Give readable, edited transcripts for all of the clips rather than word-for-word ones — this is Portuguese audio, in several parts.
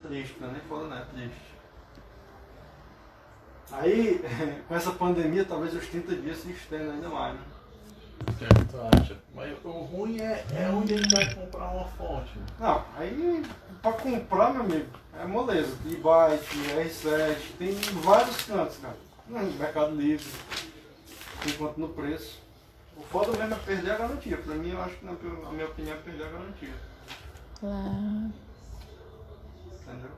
triste, não é nem foda, não, é triste. Aí, com essa pandemia, talvez os 30 dias se estendam ainda mais, né? O que é que tu acha? Mas o ruim é onde ele vai comprar uma fonte. Não, aí pra comprar, meu amigo, é moleza. E-Byte, R7, tem vários cantos, cara. No Mercado Livre, enquanto no preço. O foda mesmo é perder a garantia. Pra mim, eu acho que, na minha opinião, é perder a garantia. Claro. Entendeu?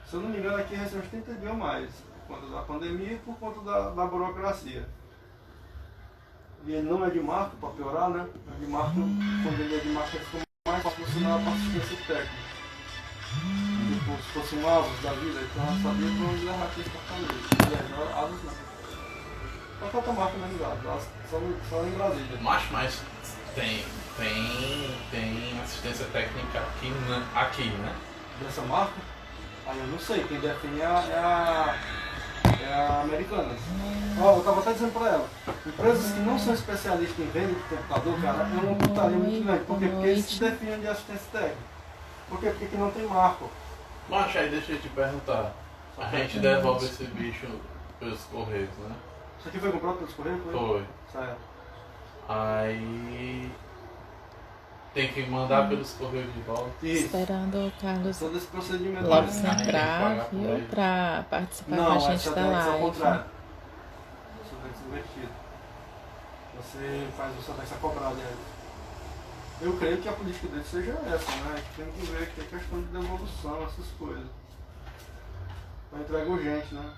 Se eu não me engano, aqui recebe uns 30 dias a mais. Por conta da pandemia e por conta da burocracia. E ele não é de marca, para piorar, né? É de marca, quando ele é de marca, ele fica mais patrocinado para assistência técnica. Tipo, se fosse um Asus da vida, então eu sabia para onde levar aqui para fazer. Asus não. Qualquer outra marca menos Asus, só em Brasília. Mas tem assistência técnica aqui, né? Dessa marca? Aí eu não sei, quem define é a Americanas. Ó, eu tava até dizendo pra ela, empresas que não são especialistas em venda de computador, cara, é uma putaria muito grande. Por quê? Porque eles se definem de assistência técnica. Por quê? Porque não tem marco. Mas aí deixa eu te perguntar. A gente devolve esse bicho pelos correios, né? Isso aqui foi comprado pelos correios? Foi. Certo. Aí tem que mandar pelos correios de volta. Isso. Esperando o Carlos Todo esse procedimento. Lopes A gente entrar, paga por viu? ele. Pra participar com Não, a essa gente da é ao live. contrário. Você tem que se invertido. Você faz o Sedex a cobrar deles. Eu creio que a política deles seja essa, né? Tem que ver que é questão de devolução, essas coisas. Pra entrega urgente, né?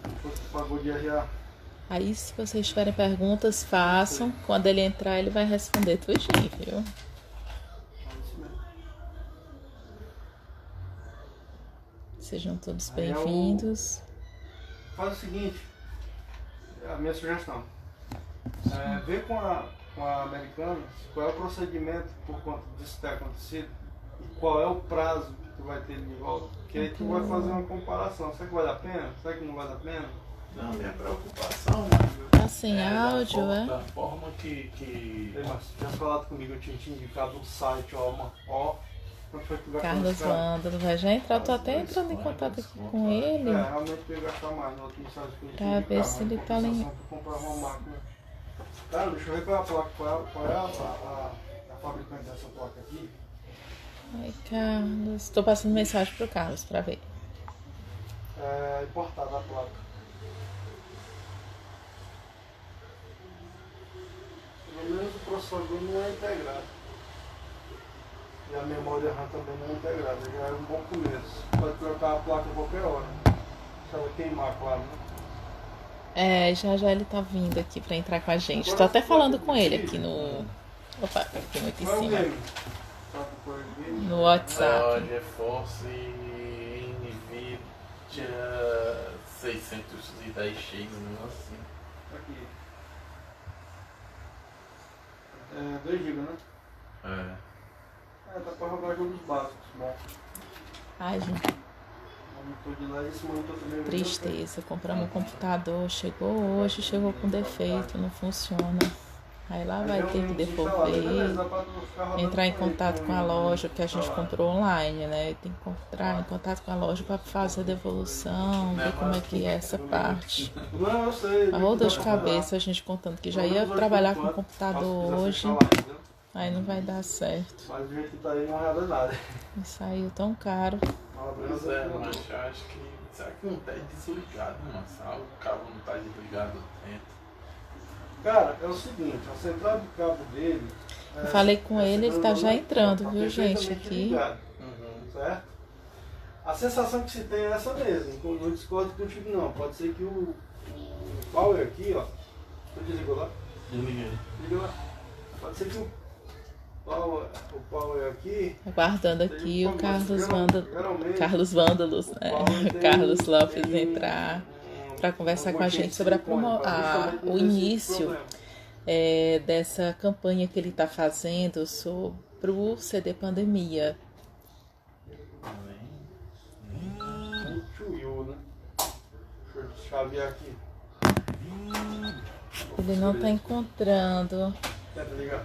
Depois que pagou de RA. Aí, se vocês tiverem perguntas, façam. Quando ele entrar, ele vai responder tudinho, viu? É isso mesmo. Sejam todos Aí é bem-vindos. Faz o seguinte, a minha sugestão. Vê com a Americanas qual é o procedimento por conta disso ter acontecido e qual é o prazo que tu vai ter ele de volta. Que aí tu vai fazer uma comparação. Será que vale a pena? Será que não vale a pena? Não, minha preocupação Tá sem áudio, da forma que Ei, mas se tivesse falado comigo, eu tinha te indicado um site, ó. Quanto foi que tu gastou Carlos nesse cara? Vândalo vai já entrar. Eu tô até entrando em contato aqui com ele. Realmente eu ia gastar mais no outro site que eu tinha Pra ver indicado, se mas ele em tá compensação, tu comprava uma máquina. Cara, deixa eu ver qual é a placa, qual é a fabricante dessa placa aqui. Ai, Carlos. Tô passando mensagem pro Carlos pra ver. É importada a placa. Pelo menos o processador não é integrado. E a memória RAM também não é integrada. Já é um bom começo. Pode trocar a placa a qualquer hora. Se ela queimar, claro, né? Já ele tá vindo aqui pra entrar com a gente. Tô até falando com ele aqui no... Opa, aqui muito em Qual é o cima. game? Sabe qual é o game? No WhatsApp. GeForce NVIDIA 610X, assim. Aqui. 2 GB, né? Dá pra jogar jogos básicos, bom. Ai, gente, Monitor de LED, esse monitor também é muito tristeza. Compramos um computador, chegou hoje, chegou com defeito, não funciona. Aí lá vai ter que devolver, entrar em contato com a loja, porque a gente comprou online, né? Tem que entrar em contato com a loja para fazer a devolução, ver como é que é essa parte. Não, eu sei. Arrou dor de cabeça, a gente contando que já ia trabalhar com o computador hoje, aí não vai dar certo. Mas o jeito que tá aí não é nada. E saiu tão caro. Pois é, mas eu acho que. Será que não tá desligado, mano? O cabo não tá desligado dentro. Cara, é o seguinte, a central de cabo dele... Eu falei com ele tá já entrando, viu, gente, aqui. Ligado, certo? A sensação que se tem é essa mesmo, não discordo contigo não. Pode ser que o power aqui, ó... Tu desligou lá? Desliguei. Desligou lá. Pode ser que o power aqui... Aguardando aqui o Carlos Vândalos, né? O Carlos Lopes entrar para conversar com a gente sobre o início dessa campanha que ele está fazendo sobre o CD Pandemia. Deixa eu chavear aqui. Ele não está encontrando. Tenta ligar.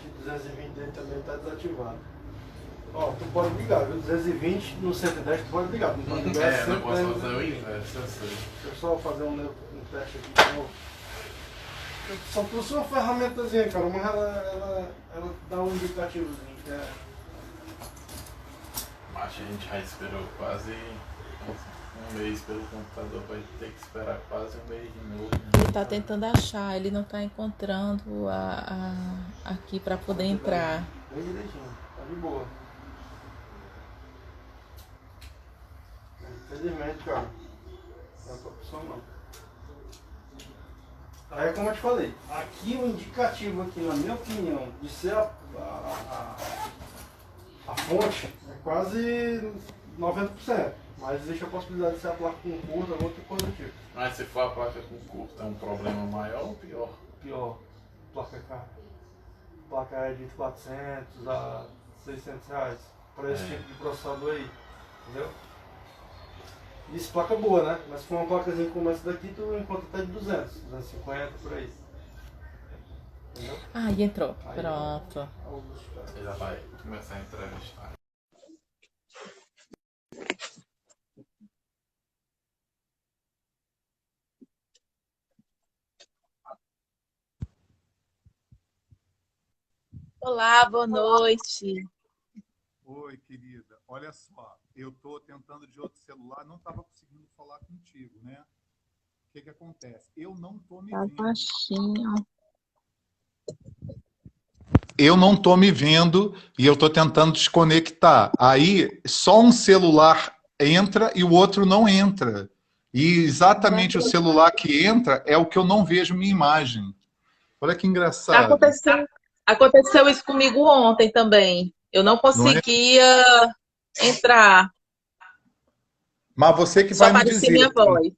parte de 220 dele também está desativada. Ó, tu pode ligar, viu? 220 no 110 tu pode ligar. Não posso fazer o inverso, eu sei. Deixa eu só fazer um teste aqui de novo. Só trouxe uma ferramentazinha, cara, mas ela dá um indicativozinho. Mas a gente já esperou quase um mês pelo computador, vai ter que esperar quase um mês de novo. Ele tá tentando achar, ele não tá encontrando aqui para poder entrar. Bem direitinho, tá de boa. Infelizmente, cara, não é outra opção não. Aí é como eu te falei, aqui o indicativo aqui, na minha opinião, de ser a fonte é quase 90%. Mas existe a possibilidade de ser a placa com curta ou outra coisa do tipo. Mas se for a placa com curta, é um problema maior ou pior? Pior, placa cara. Placa é de 400 a 600 reais para esse tipo de processador aí, entendeu? Isso, placa boa, né? Mas se for uma placazinha como essa daqui, tu encontra até de 200, 250 por aí. Entendeu? Ah, e entrou. Aí, Pronto. Ele já vai começar a entrevistar. Olá, boa noite. Oi, querida. Olha só, eu estou tentando de outro celular, não estava conseguindo falar contigo, né? O que acontece? Eu não estou me Tá vendo. baixinho. Eu não estou me vendo e eu estou tentando desconectar. Aí, só um celular entra e o outro não entra. E exatamente o celular que entra é o que eu não vejo minha imagem. Olha que engraçado. Aconteceu isso comigo ontem também. Eu não Não é? conseguia entrar. Mas você que Só vai me aparecia dizer. minha voz.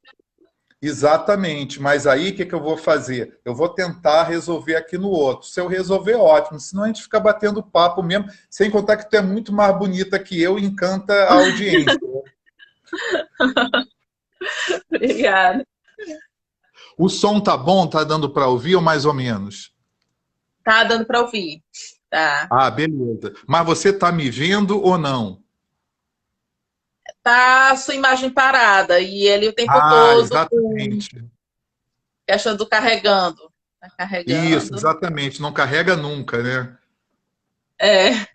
Exatamente, mas aí o que eu vou fazer? Eu vou tentar resolver aqui no outro. Se eu resolver, ótimo, senão a gente fica batendo papo mesmo, sem contar que tu é muito mais bonita que eu e encanta a audiência. Obrigada. O som tá bom? Tá dando para ouvir ou mais ou menos? Tá dando para ouvir. Tá. Ah, beleza. Mas você tá me vendo ou não? Tá a sua imagem parada e ele o tempo Ah, todo exatamente. achando carregando. Tá Isso, carregando. exatamente. Não carrega nunca, né? É, Mas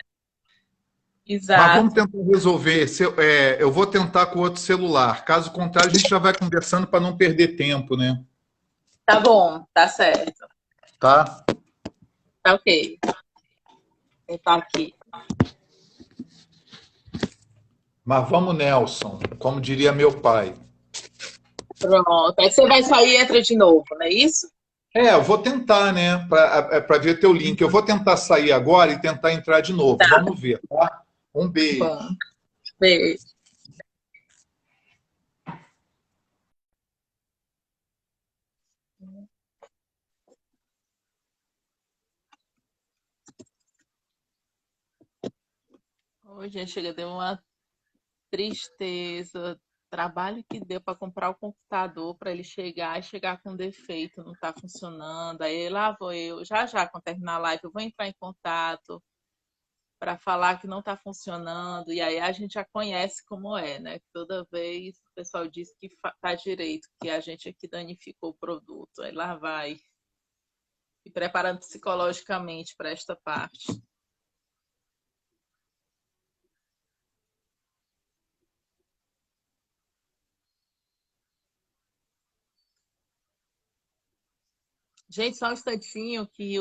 vamos exato. tentar resolver. Eu vou tentar com outro celular. Caso contrário, a gente já vai conversando para não perder tempo, né? Tá bom, tá certo. Tá? Tá ok. Vou botar aqui. Mas vamos, Nelson, como diria meu pai. Pronto. Aí você vai sair e entra de novo, não é isso? Eu vou tentar, né? Para ver teu link. Eu vou tentar sair agora e tentar entrar de novo. Tá Vamos ver, tá? Um beijo. bom. Beijo. Hoje, gente, chega, deu uma tristeza. Trabalho que deu para comprar o computador para ele chegar e chegar com defeito, não está funcionando. Aí lá vou eu, já quando terminar a live, eu vou entrar em contato para falar que não está funcionando. E aí a gente já conhece como é, né? Toda vez o pessoal diz que tá direito, que a gente aqui danificou o produto. Aí lá vai. E preparando psicologicamente para esta parte. Gente, só um instantinho que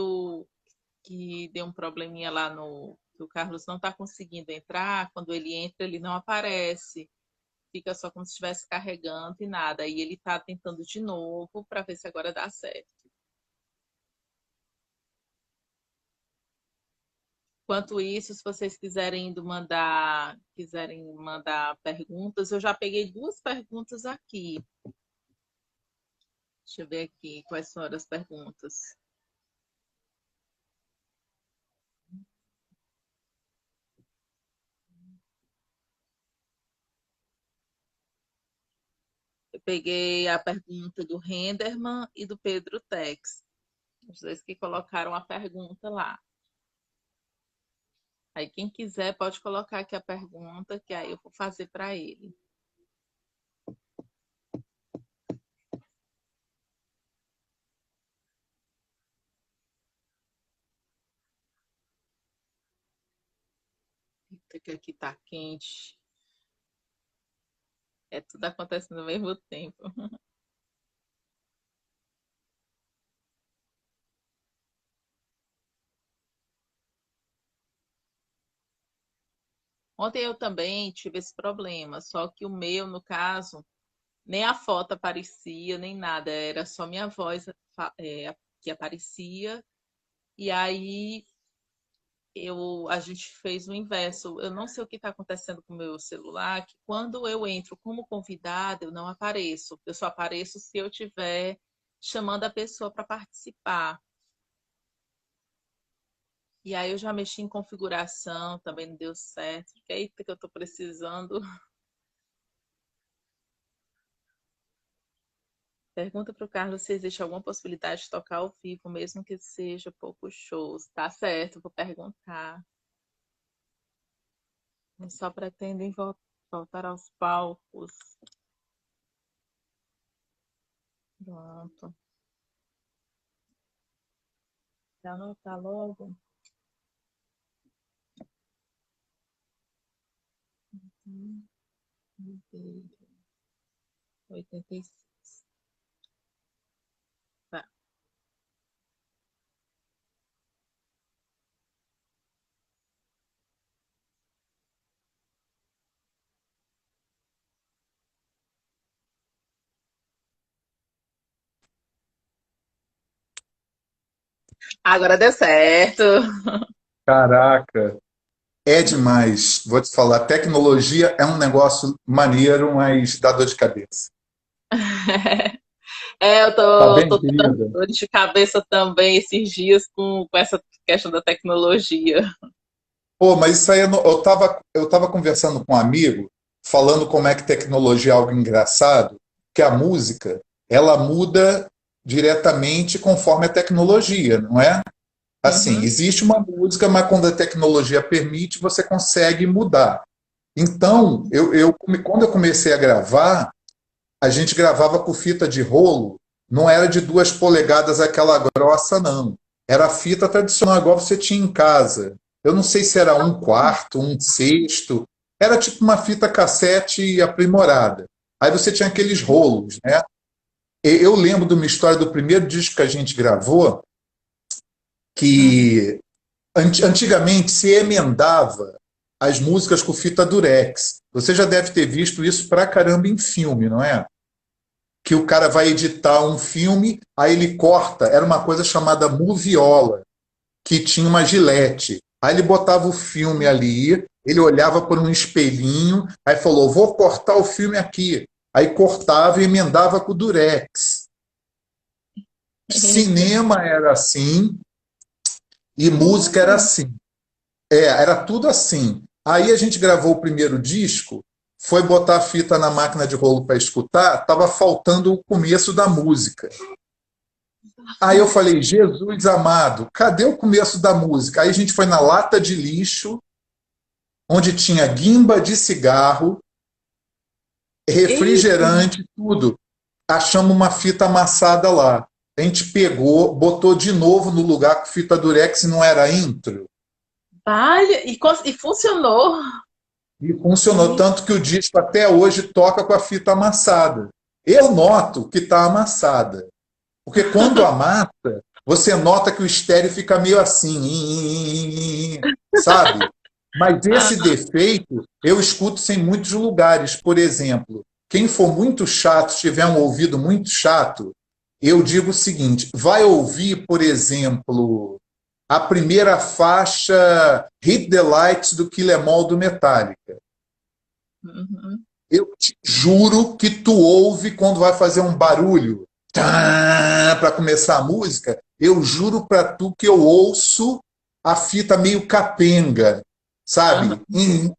deu um probleminha lá no. Que o Carlos não está conseguindo entrar. Quando ele entra, ele não aparece. Fica só como se estivesse carregando e nada. Aí ele está tentando de novo para ver se agora dá certo. Enquanto isso, se vocês quiserem mandar perguntas, eu já peguei duas perguntas aqui. Deixa eu ver aqui quais foram as perguntas. Eu peguei a pergunta do Renderman e do Pedro Tex. Os dois que colocaram a pergunta lá. Aí quem quiser pode colocar aqui a pergunta, que aí eu vou fazer para ele. Eita, que aqui tá quente. É tudo acontecendo ao mesmo tempo. Ontem eu também tive esse problema, só que o meu, no caso, nem a foto aparecia, nem nada, era só minha voz que aparecia. E aí a gente fez o inverso. Eu não sei o que está acontecendo com o meu celular, que quando eu entro como convidada, eu não apareço. Eu só apareço se eu estiver chamando a pessoa para participar. E aí eu já mexi em configuração, também não deu certo. Eita, que eu estou precisando. Pergunta para o Carlos se existe alguma possibilidade de tocar ao vivo, mesmo que seja poucos shows. Tá certo, vou perguntar. Eles só pretendem voltar aos palcos. Pronto. Já anotar logo. 86. Tá. Agora deu certo. Caraca, é demais. Vou te falar, tecnologia é um negócio maneiro, mas dá dor de cabeça. Eu Tá tô bem, tendo querida? dor de cabeça também esses dias com essa questão da tecnologia. Pô, mas isso aí eu tava conversando com um amigo, falando como é que tecnologia é algo engraçado, que a música, ela muda diretamente conforme a tecnologia, não é? Assim, Uhum. existe uma música, mas quando a tecnologia permite, você consegue mudar. Então, quando eu comecei a gravar, a gente gravava com fita de rolo, não era de 2 polegadas aquela grossa, não. Era a fita tradicional, igual você tinha em casa. Eu não sei se era 1/4, 1/6. Era tipo uma fita cassete aprimorada. Aí você tinha aqueles rolos, né? Eu lembro de uma história do primeiro disco que a gente gravou, Uhum. que antigamente se emendava as músicas com fita durex. Você já deve ter visto isso pra caramba em filme, não é? Que o cara vai editar um filme, aí ele corta, era uma coisa chamada moviola, que tinha uma gilete. Aí ele botava o filme ali, ele olhava por um espelhinho, aí falou: vou cortar o filme aqui. Aí cortava e emendava com o durex. Eita. Cinema era assim e música era Hum. assim. Era tudo assim. Aí a gente gravou o primeiro disco, foi botar a fita na máquina de rolo para escutar, estava faltando o começo da música. Aí eu falei, Jesus amado, cadê o começo da música? Aí a gente foi na lata de lixo, onde tinha guimba de cigarro, Eita. refrigerante, tudo. Achamos uma fita amassada lá. A gente pegou, botou de novo no lugar com fita durex e não era intro. Vale, e funcionou. E funcionou, E- tanto que o disco até hoje toca com a fita amassada. Eu noto que está amassada. Porque quando amassa, você nota que o estéreo fica meio assim, sabe? Mas Ah, esse defeito eu escuto em muitos lugares. Por exemplo, quem for muito chato, tiver um ouvido muito chato, eu digo o seguinte: vai ouvir, por exemplo, a primeira faixa Hit the Lights do Kill 'Em All do Metallica. uhum. Eu te juro que tu ouve quando vai fazer um barulho para começar a música. Eu juro para tu que eu ouço a fita meio capenga, sabe? Aham.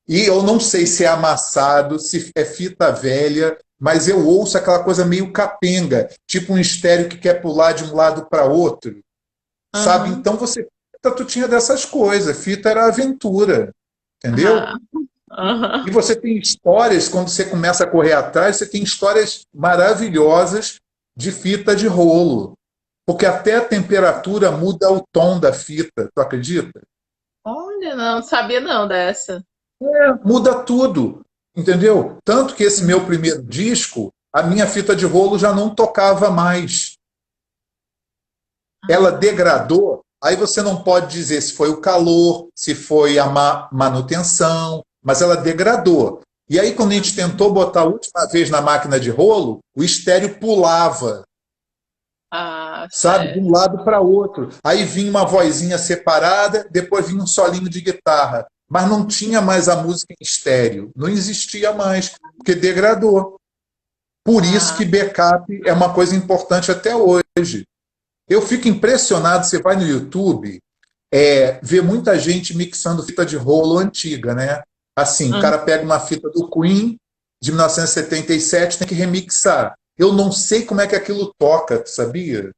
E eu não sei se é amassado, se é fita velha, mas eu ouço aquela coisa meio capenga, tipo um estéreo que quer pular de um lado para outro, sabe? Aham. Então você fita tu tinha dessas coisas. Fita era aventura, entendeu? Ah, aham. E você tem histórias, quando você começa a correr atrás, você tem histórias maravilhosas de fita de rolo. Porque até a temperatura muda o tom da fita, tu acredita? Olha, não sabia não dessa. Muda tudo, entendeu? Tanto que esse meu primeiro disco, a minha fita de rolo já não tocava mais. Ela degradou, aí você não pode dizer se foi o calor, se foi a manutenção, mas ela degradou. E aí, quando a gente tentou botar a última vez na máquina de rolo, o estéreo pulava, Ah, sabe, de certo. um lado para outro. Aí vinha uma vozinha separada, depois vinha um solinho de guitarra. Mas não tinha mais a música em estéreo. Não existia mais, porque degradou. Por isso Ah, que backup é uma coisa importante até hoje. Eu fico impressionado, você vai no YouTube, vê muita gente mixando fita de rolo antiga, né? Assim, o hum. cara pega uma fita do Queen de 1977, tem que remixar. Eu não sei como é que aquilo toca, sabia?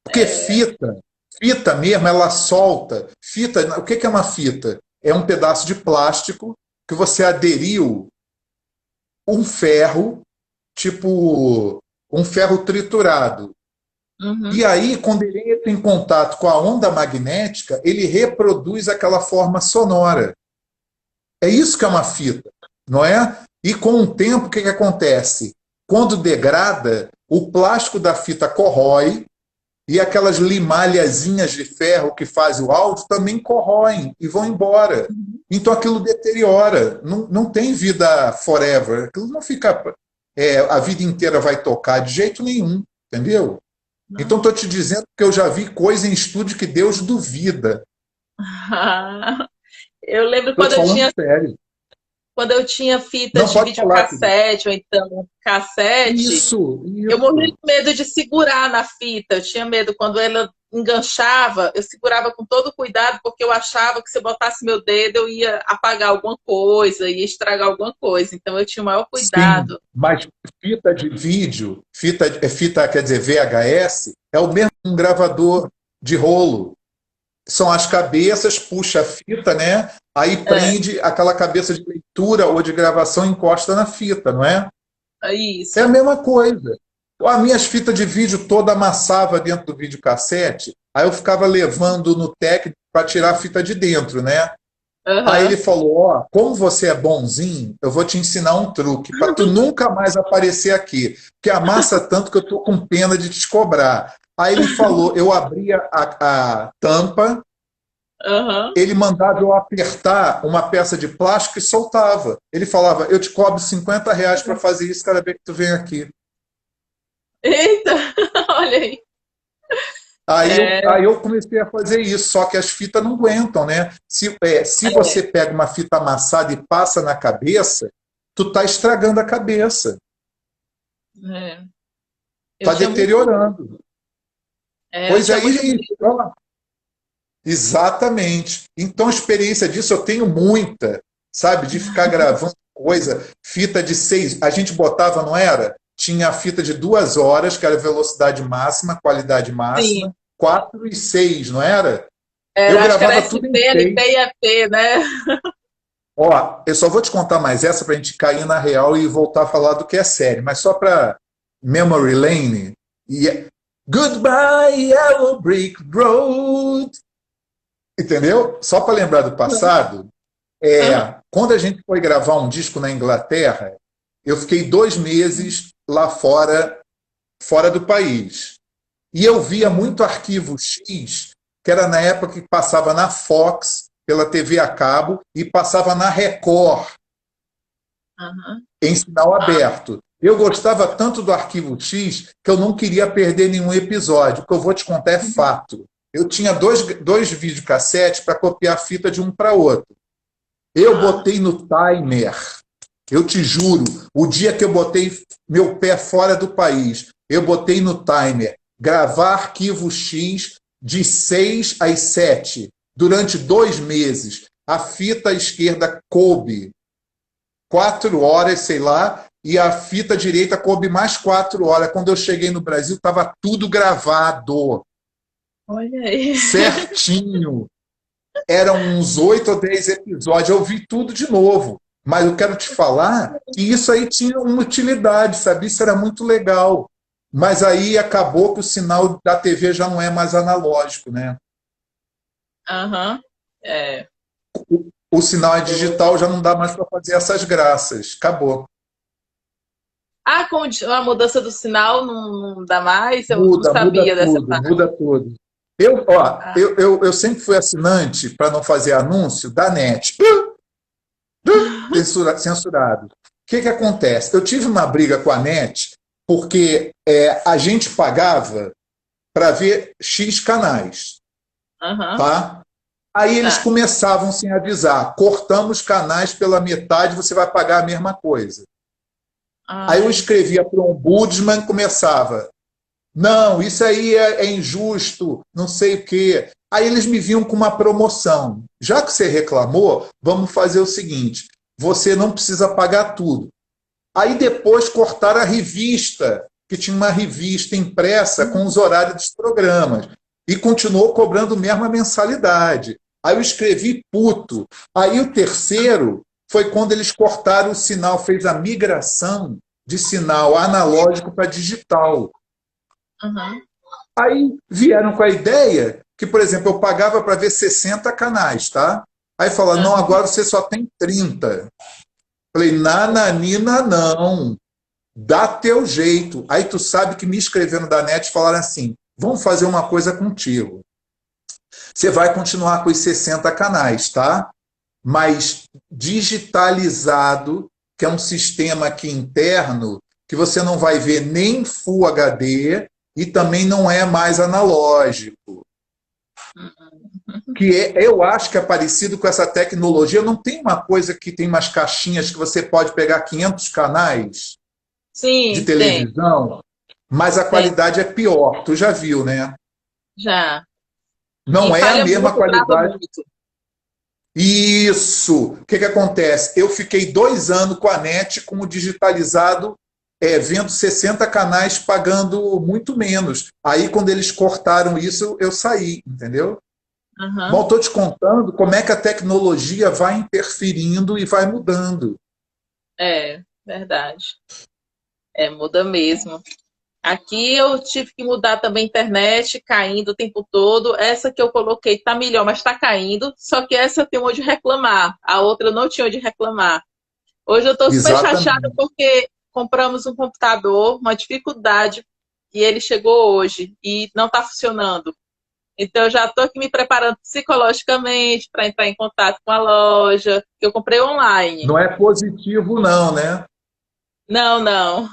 Porque É, fita mesmo, ela solta. Fita, o que é uma fita? É um pedaço de plástico que você aderiu um ferro, tipo um ferro triturado. uhum. E aí, quando ele entra em contato com a onda magnética, ele reproduz aquela forma sonora. É isso que é uma fita, não é? E com o tempo, o que acontece? Quando degrada, o plástico da fita corrói e aquelas limalhazinhas de ferro que faz o áudio também corroem e vão embora. Então aquilo deteriora, não tem vida forever, aquilo não fica. A vida inteira vai tocar de jeito nenhum, entendeu? Então Não. estou te dizendo que eu já vi coisa em estúdio que Deus duvida. Ah, eu lembro Estou te falando sério. quando eu tinha fitas Não de pode falar, querido. videocassete ou então cassete. Isso, Eu morria isso. de medo de segurar na fita. Eu tinha medo quando ela enganchava, eu segurava com todo cuidado, porque eu achava que se eu botasse meu dedo eu ia apagar alguma coisa, ia estragar alguma coisa. Então eu tinha o maior Sim, cuidado. mas fita de vídeo, fita quer dizer VHS, é o mesmo um gravador de rolo. São as cabeças, puxa a fita, né? Aí É, prende aquela cabeça de leitura ou de gravação e encosta na fita, não é? É a isso. mesma coisa. As minhas fitas de vídeo toda amassava dentro do videocassete, aí eu ficava levando no técnico para tirar a fita de dentro, né? Aí ele Aham. falou, ó, como você é bonzinho, eu vou te ensinar um truque, para tu nunca mais aparecer aqui, porque amassa tanto que eu tô com pena de te cobrar. Aí ele falou, eu abria a tampa, Aham. ele mandava eu apertar uma peça de plástico e soltava. Ele falava, eu te cobro R$ 50 para fazer isso cada vez que tu vem aqui. Eita, olha aí. Aí eu comecei a fazer isso, só que as fitas não aguentam, né? Se você pega uma fita amassada e passa na cabeça, tu tá estragando a cabeça, É. Eu tá tinha muito, deteriorando. eu Pois tinha é, muito ó, exatamente. Então, experiência disso eu tenho muita, sabe? De ficar gravando coisa, fita de 6. A gente botava, não era? Tinha a fita de 2 horas, que era velocidade máxima, qualidade máxima, sim. 4 e 6, não era? Eu Era, acho que era gravava ST, tudo em LP 6. e AP, né? Ó, eu só vou te contar mais essa para a gente cair na real e voltar a falar do que é sério, mas só para Memory Lane. Goodbye, Yellow Brick Road. Entendeu? Só para lembrar do passado, Aham. quando a gente foi gravar um disco na Inglaterra, eu fiquei 2 meses lá fora do país. E eu via muito Arquivo X, que era na época que passava na Fox, pela TV a cabo, e passava na Record, Aham. em sinal Ah, aberto. Eu gostava tanto do Arquivo X que eu não queria perder nenhum episódio. O que eu vou te contar é fato. Eu tinha dois videocassetes para copiar a fita de um para outro. Eu ah, botei no timer. Eu te juro, o dia que eu botei meu pé fora do país, eu botei no timer gravar Arquivo X de 6 às 7 durante 2 meses. A fita esquerda coube 4 horas, sei lá, e a fita direita coube mais 4 horas. Quando eu cheguei no Brasil, estava tudo gravado. Olha aí. certinho. Eram uns 8 ou 10 episódios. Eu vi tudo de novo. Mas eu quero te falar que isso aí tinha uma utilidade, sabe? Isso era muito legal. Mas aí acabou que o sinal da TV já não é mais analógico, né? Aham. É. O sinal é digital, já não dá mais para fazer essas graças. Acabou. Ah, com a mudança do sinal não dá mais? Eu não Muda, muda sabia dessa tudo, parte. muda tudo. Eu, ó, Ah, eu sempre fui assinante, para não fazer anúncio, da NET. Censurado. O que acontece? Eu tive uma briga com a NET porque a gente pagava para ver X canais, aham. tá? Aí eles Tá. começavam sem avisar, cortamos canais pela metade, você vai pagar a mesma coisa. Aí eu Ai. escrevia para o Ombudsman, começava, não, isso aí é injusto, não sei o quê. Aí eles me vinham com uma promoção. Já que você reclamou, vamos fazer o seguinte, você não precisa pagar tudo. Aí depois cortaram a revista, que tinha uma revista impressa com os horários dos programas. E continuou cobrando mesmo a mensalidade. Aí eu escrevi puto. Aí o terceiro foi quando eles cortaram o sinal, fez a migração de sinal analógico para digital. Aham. Aí vieram com a ideia que, por exemplo, eu pagava para ver 60 canais, tá? Aí falaram, não, Aham. agora você só tem 30. Falei, nananina, não. Dá teu jeito. Aí tu sabe que me escrevendo da NET falaram assim, vamos fazer uma coisa contigo. Você vai continuar com os 60 canais, tá? Mas digitalizado, que é um sistema aqui interno, que você não vai ver nem Full HD e também não é mais analógico. Eu acho que é parecido com essa tecnologia. Não tem uma coisa que tem umas caixinhas que você pode pegar 500 canais de Sim, tem, televisão, mas a tem, qualidade é pior. Tu já viu, né? já. E Não é a falha mesma muito, trava qualidade. muito. Isso! O que acontece? Eu fiquei 2 anos com a NET com o digitalizado, vendo 60 canais, pagando muito menos. Aí, quando eles cortaram isso, eu saí, entendeu? Bom, Aham. estou te contando como é que a tecnologia vai interferindo e vai mudando. É, verdade. É, muda mesmo. Aqui eu tive que mudar também a internet, caindo o tempo todo. Essa que eu coloquei tá melhor, mas tá caindo. Só que essa eu tenho onde reclamar. A outra eu não tinha onde reclamar. Hoje eu tô super chateada Exatamente. porque compramos um computador, uma dificuldade, e ele chegou hoje e não tá funcionando. Então eu já tô aqui me preparando psicologicamente para entrar em contato com a loja, que eu comprei online. Não é positivo, não, né? Não, não.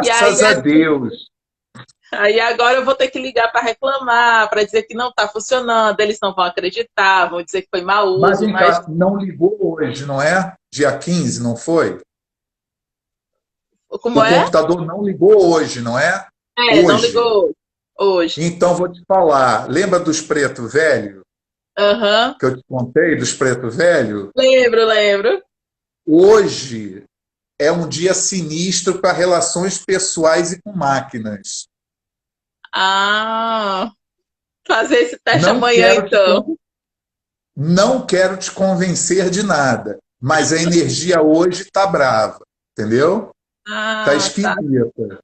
E aí Graças a Deus. Aí agora eu vou ter que ligar para reclamar, para dizer que não está funcionando, eles não vão acreditar, vão dizer que foi mau Mas uso, vem mas cá, não ligou hoje, não é? Dia 15, não foi? como O é? computador não ligou hoje, não é? É, não Hoje. ligou hoje. Então vou te falar. Lembra dos preto velho Aham. que eu te contei dos preto velho? Lembro, lembro. Hoje é um dia sinistro para relações pessoais e com máquinas. Ah, fazer esse teste Não amanhã quero te, então. não quero te convencer de nada, mas a energia hoje está brava, entendeu? Está Ah, tá. esquisita.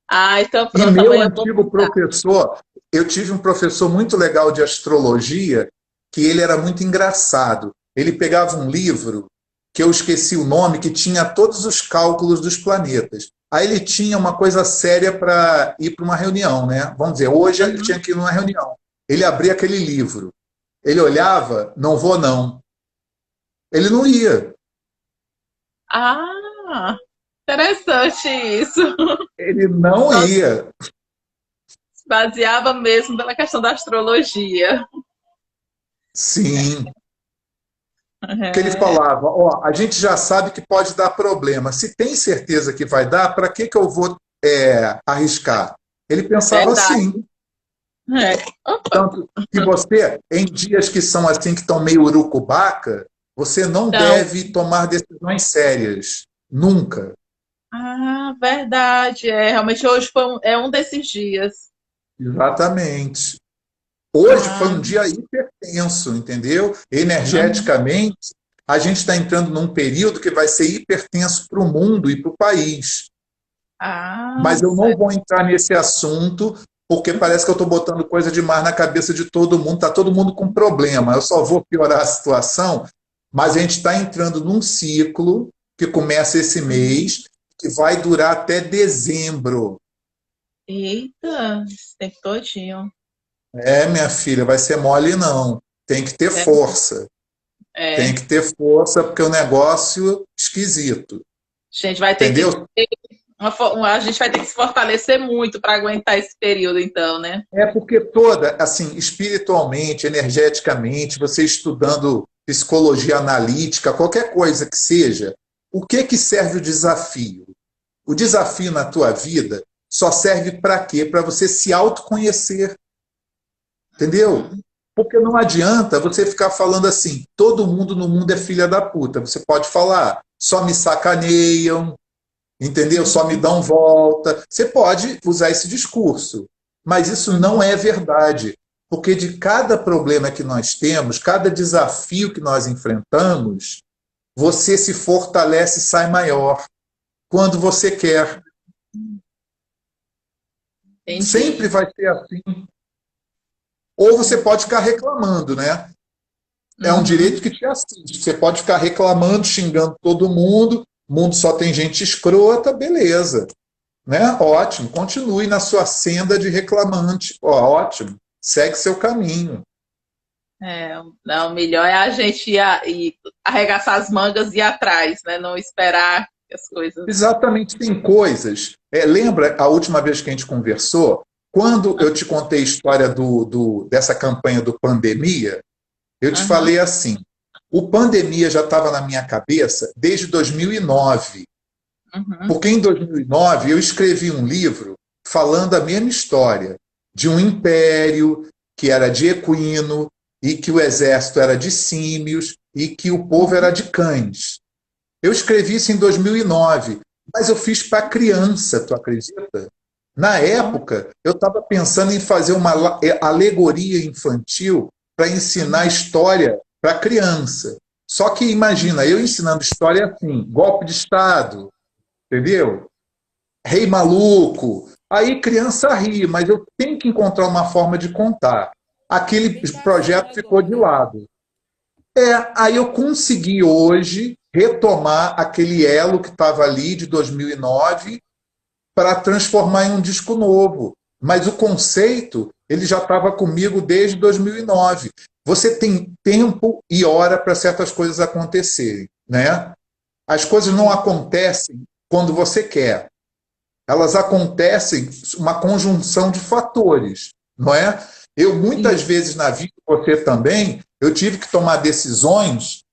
Ah, então E pronto, meu amanhã eu vou antigo tentar. professor, eu tive um professor muito legal de astrologia, que ele era muito engraçado. Ele pegava um livro, que eu esqueci o nome, que tinha todos os cálculos dos planetas. Aí ele tinha uma coisa séria para ir para uma reunião, né? Vamos dizer, hoje ele Uhum. tinha que ir numa reunião. Ele abria aquele livro. Ele olhava, não vou não. Ele não ia. Ah, interessante isso. Ele não Então, ia. se baseava mesmo pela questão da astrologia. Sim. Que ele É, falava, ó, a gente já sabe que pode dar problema. Se tem certeza que vai dar, para que eu vou arriscar? Ele pensava verdade. assim. É. Tanto que você, em dias que são assim, que estão meio urucubaca, você não Então, deve tomar decisões sérias. Nunca. verdade. É, realmente hoje foi é um desses dias. Exatamente. Hoje foi Ah, um dia hipertenso, entendeu? uhum. Energeticamente, a gente está entrando num período que vai ser hipertenso para o mundo e para o país. Ah, Mas eu não certo. vou entrar nesse assunto, porque parece que eu estou botando coisa demais na cabeça de todo mundo, está todo mundo com problema. Eu só vou piorar a situação, mas a gente está entrando num ciclo que começa esse Uhum. mês, que vai durar até dezembro. Eita, esse tempo todinho. É, minha filha, vai ser mole não. Tem que ter É, força. Tem é. que ter força, porque é um negócio esquisito. A gente vai ter que Entendeu? a gente vai ter que se fortalecer muito para aguentar esse período, então, né? É porque toda, assim, espiritualmente, energeticamente, você estudando psicologia analítica, qualquer coisa que seja, o que que serve o desafio? O desafio na tua vida só serve para quê? Para você se autoconhecer, entendeu? Uhum. Porque não adianta você ficar falando assim, todo mundo no mundo é filha da puta. Você pode falar, só me sacaneiam, entendeu? Só me Uhum. dão volta. Você pode usar esse discurso, mas isso não Uhum. é verdade, porque de cada problema que nós temos, cada desafio que nós enfrentamos, você se fortalece e sai maior quando você quer. Sempre Entendi. vai ser assim. Ou você pode ficar reclamando, né? É um Uhum. direito que te assiste. Você pode ficar reclamando, xingando todo mundo, o mundo só tem gente escrota, beleza. Né? Ótimo, continue na sua senda de reclamante. Ó, ótimo, segue seu caminho. É, não, o melhor é a gente ir arregaçar as mangas e ir atrás, né? Não esperar que as coisas. Exatamente, tem coisas. Lembra a última vez que a gente conversou? Quando eu te contei a história dessa campanha do Pandemia, eu te Uhum. falei assim: o Pandemia já estava na minha cabeça desde 2009. Uhum. Porque em 2009 eu escrevi um livro falando a mesma história de um império que era de equino e que o exército era de símios e que o povo era de cães. Eu escrevi isso em 2009, mas eu fiz para criança, tu acredita? Na Uhum. época, eu estava pensando em fazer uma alegoria infantil para ensinar Uhum. história para criança. Só que imagina, eu ensinando história assim, golpe de Estado, entendeu? Rei maluco. Aí criança ri, mas eu tenho que encontrar uma forma de contar. Aquele Bem bacana projeto ficou de agora. lado. Aí eu consegui hoje retomar aquele elo que estava ali de 2009 para transformar em um disco novo. Mas o conceito, ele já estava comigo desde 2009. Você tem tempo e hora para certas coisas acontecerem, né? As coisas não Sim. acontecem quando você quer. Elas acontecem uma conjunção de fatores, não é? Eu muitas Isso. vezes na vida, você também, eu tive que tomar decisões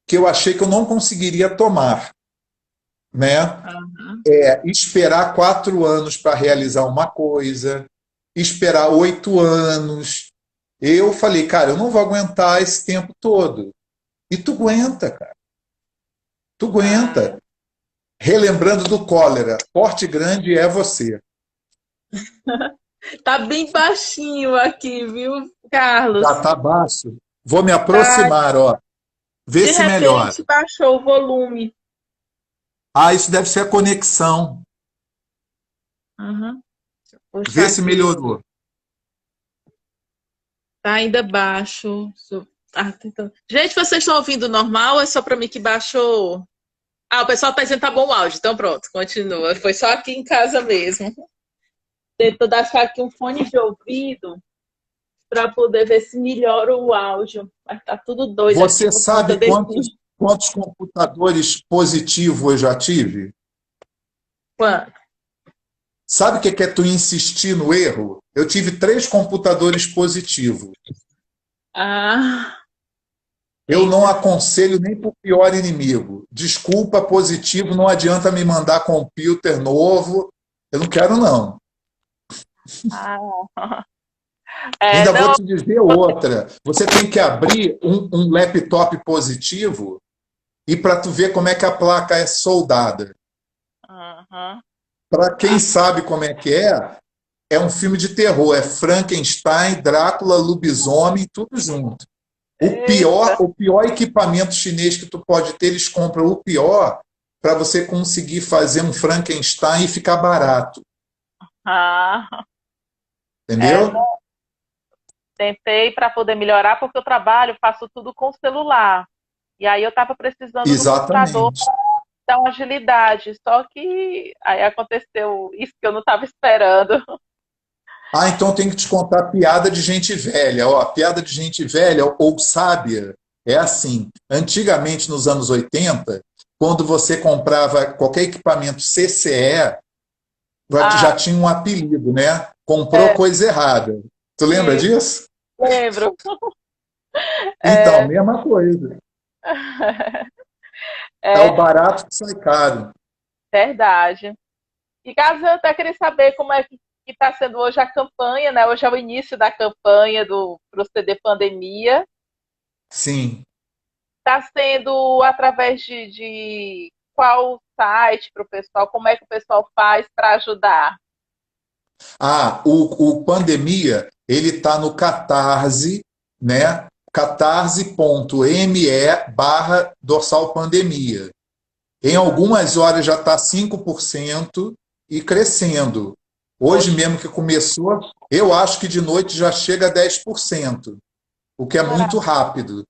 que eu achei que eu não conseguiria tomar, né? Uhum. Esperar 4 anos para realizar uma coisa, esperar 8 anos. Eu falei, cara, eu não vou aguentar esse tempo todo. E tu aguenta, cara. Tu Ah, aguenta. Relembrando do cólera, porte grande é você. tá bem baixinho aqui, viu, Carlos? Já tá baixo. Vou me Tá, aproximar, ó. Vê de se melhora. repente baixou o volume. Ah, isso deve ser a conexão. Uhum. Deixa eu puxar Vê se aqui. melhorou. Tá ainda baixo. Gente, vocês estão ouvindo normal ou é só pra mim que baixou? Ah, o pessoal tá dizendo que tá bom o áudio. Então pronto, continua. Foi só aqui em casa mesmo. Tentando achar aqui um fone de ouvido para poder ver se melhora o áudio. Mas tá tudo doido aqui Você por conta sabe desse. quantos computadores positivos eu já tive? Quanto? Sabe o que é tu insistir no erro? Eu tive 3 computadores positivos. Ah, Eu não eita. aconselho nem para o pior inimigo. Desculpa, positivo, não adianta me mandar computer novo. Eu não quero, não. Ah. Ainda vou Não. te dizer outra. Você tem que abrir um laptop positivo e para tu ver como é que a placa é soldada. Uhum. Para quem Ah, sabe como é que é, é um filme de terror. É Frankenstein, Drácula, lobisomem, tudo junto. Eita. O pior equipamento chinês que tu pode ter, eles compram o pior para você conseguir fazer um Frankenstein e ficar barato. Ah, Entendeu? tentei para poder melhorar, porque eu trabalho, faço tudo com celular. E aí eu estava precisando do computador Exatamente. dar uma agilidade. Só que aí aconteceu isso que eu não estava esperando. Ah, então tem que te contar piada de gente velha. Ó, piada de gente velha ou sábia é assim. Antigamente, nos anos 80, quando você comprava qualquer equipamento CCE, já Ah, tinha um apelido, né? Comprou é, coisa errada. Tu lembra isso, disso? lembro. Então, É, mesma coisa. É o é barato que sai caro. verdade. E caso eu até queria saber como é que está sendo hoje a campanha, né? Hoje é o início da campanha do Proceder Pandemia. Sim. Está sendo através de qual site para o pessoal? Como é que o pessoal faz para ajudar? Ah, o Pandemia, ele está no Catarse, né? catarse.me/dorsal pandemia. Em algumas horas já está 5% e crescendo. Hoje Poxa, mesmo que começou, eu acho que de noite já chega a 10%, o que é muito maravilha. rápido.